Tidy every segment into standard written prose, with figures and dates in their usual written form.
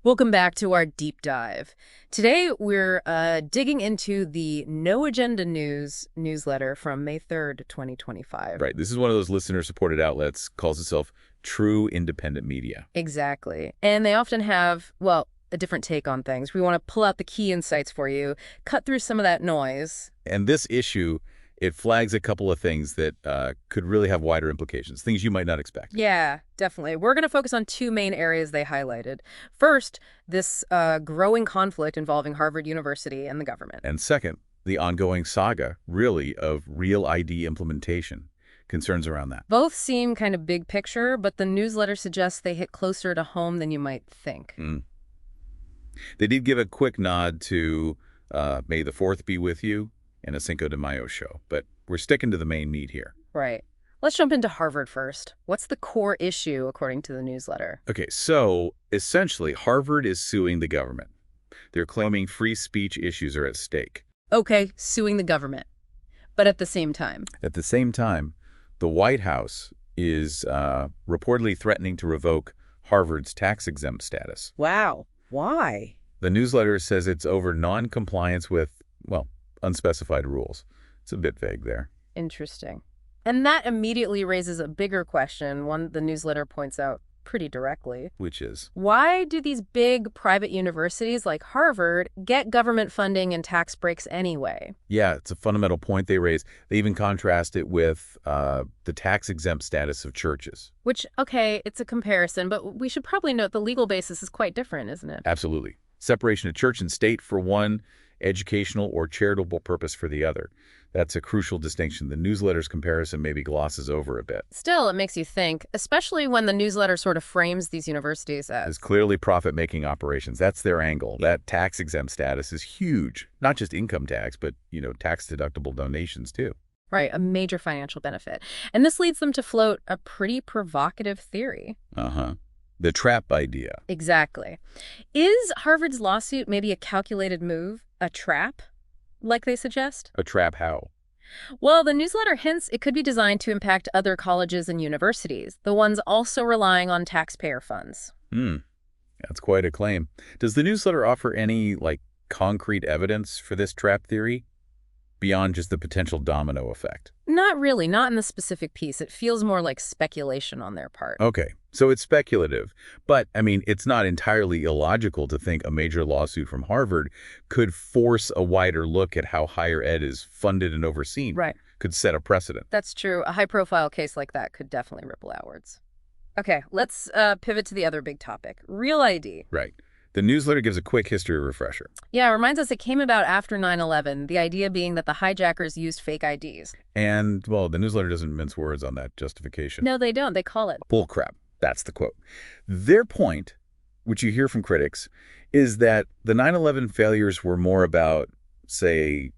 Welcome back to our deep dive. Today, we're digging into the No Agenda News newsletter from May 3rd, 2025. Right. This is one of those listener-supported outlets, calls itself True Independent Media. Exactly. And they often have, well, a different take on things. We want to pull out the key insights for you, cut through some of that noise. And this issue, it flags a couple of things that could really have wider implications, things you might not expect. Yeah, definitely. We're going to focus on two main areas they highlighted. First, this growing conflict involving Harvard University and the government. And second, the ongoing saga, really, of Real ID implementation, concerns around that. Both seem kind of big picture, but the newsletter suggests they hit closer to home than you might think. They did give a quick nod to May the 4th be with you and a Cinco de Mayo show, but we're sticking to the main meat here. Right. Let's jump into Harvard first. What's the core issue, according to the newsletter? Okay, so essentially, Harvard is suing the government. They're claiming free speech issues are at stake. Okay, suing the government. But at the same time. At the same time, the White House is reportedly threatening to revoke Harvard's tax-exempt status. Wow. Why? The newsletter says it's over non-compliance with, well, unspecified rules. It's a bit vague there. Interesting. And that immediately raises a bigger question, one the newsletter points out pretty directly. Which is? Why do these big private universities like Harvard get government funding and tax breaks anyway? Yeah, it's a fundamental point they raise. They even contrast it with the tax-exempt status of churches. Which, okay, it's a comparison, but we should probably note the legal basis is quite different, isn't it? Absolutely. Separation of church and state for one, educational or charitable purpose for the other. That's a crucial distinction. The newsletter's comparison maybe glosses over a bit. Still, it makes you think, especially when the newsletter sort of frames these universities As as... clearly profit-making operations. That's their angle. That tax-exempt status is huge. Not just income tax, but, tax-deductible donations, too. Right, a major financial benefit. And this leads them to float a pretty provocative theory. The trap idea. Exactly. Is Harvard's lawsuit maybe a calculated move, a trap, like they suggest? A trap how? Well, the newsletter hints it could be designed to impact other colleges and universities, the ones also relying on taxpayer funds. That's quite a claim. Does the newsletter offer any, concrete evidence for this trap theory? Beyond just the potential domino effect? Not really, not in the specific piece. It feels more like speculation on their part. Okay, so it's speculative. But, it's not entirely illogical to think a major lawsuit from Harvard could force a wider look at how higher ed is funded and overseen. Right. Could set a precedent. That's true. A high-profile case like that could definitely ripple outwards. Okay, let's pivot to the other big topic, Real ID. Right. The newsletter gives a quick history refresher. Yeah, it reminds us it came about after 9/11, the idea being that the hijackers used fake IDs. And, well, the newsletter doesn't mince words on that justification. No, they don't. They call it Bullcrap. That's the quote. Their point, which you hear from critics, is that the 9/11 failures were more about, say,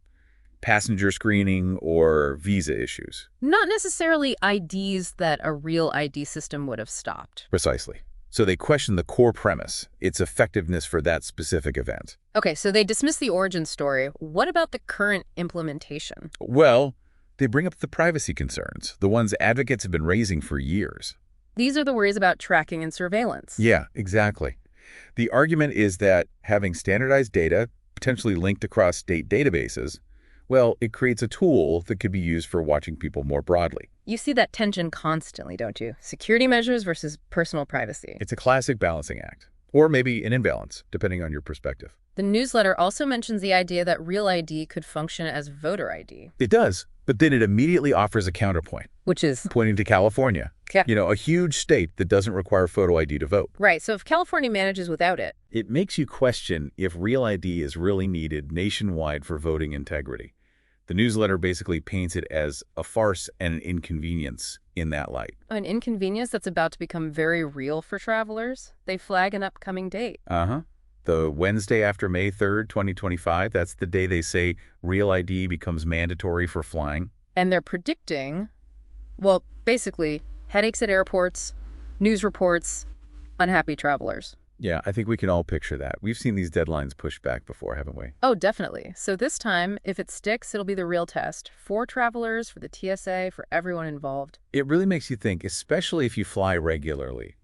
passenger screening or visa issues. not necessarily IDs that a real ID system would have stopped. Precisely. So they question the core premise, its effectiveness for that specific event. Okay, so they dismiss the origin story. What about the current implementation? Well, they bring up the privacy concerns, the ones advocates have been raising for years. These are the worries about tracking and surveillance. Yeah, exactly. The argument is that having standardized data, potentially linked across state databases, well, it creates a tool that could be used for watching people more broadly. You see that tension constantly, don't you? Security measures versus personal privacy. It's a classic balancing act, or maybe an imbalance, depending on your perspective. The newsletter also mentions the idea that Real ID could function as voter ID. It does, but then it immediately offers a counterpoint, Which is... pointing to California. Yeah. A huge state that doesn't require photo ID to vote. Right, so if California manages without it... It makes you question if Real ID is really needed nationwide for voting integrity. The newsletter basically paints it as a farce and an inconvenience in that light. An inconvenience that's about to become very real for travelers. They flag an upcoming date. The Wednesday after May 3rd, 2025, that's the day they say Real ID becomes mandatory for flying. And they're predicting, well, basically, headaches at airports, news reports, unhappy travelers. Yeah, I think we can all picture that. We've seen these deadlines pushed back before, haven't we? Oh, definitely. So this time, if it sticks, it'll be the real test. For travelers, for the TSA, for everyone involved. It really makes you think, especially if you fly regularly.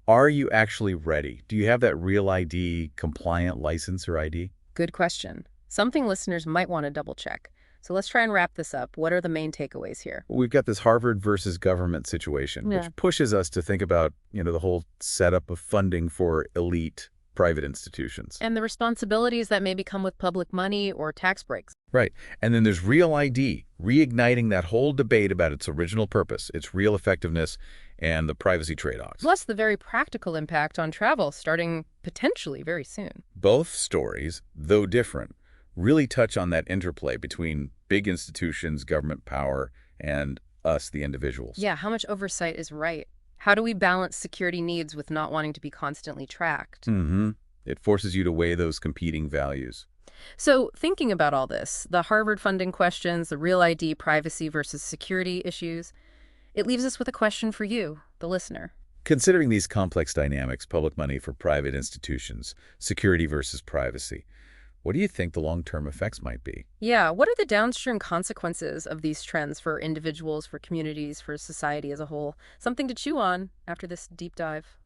Are you actually ready? Do you have that Real ID compliant license or ID? Good question. Something listeners might want to double check. So let's try and wrap this up. What are the main takeaways here? We've got this Harvard versus government situation, Yeah. which pushes us to think about, the whole setup of funding for elite private institutions. And the responsibilities that maybe come with public money or tax breaks. Right. And then there's Real ID, reigniting that whole debate about its original purpose, its real effectiveness, and the privacy trade-offs. Plus the very practical impact on travel starting potentially very soon. Both stories, though different, really touch on that interplay between big institutions, government power, and us, the individuals. Yeah, how much oversight is right? How do we balance security needs with not wanting to be constantly tracked? It forces you to weigh those competing values. So thinking about all this, the Harvard funding questions, the Real ID privacy versus security issues, it leaves us with a question for you, the listener. Considering these complex dynamics, public money for private institutions, security versus privacy, what do you think the long-term effects might be? Yeah, what are the downstream consequences of these trends for individuals, for communities, for society as a whole? Something to chew on after this deep dive.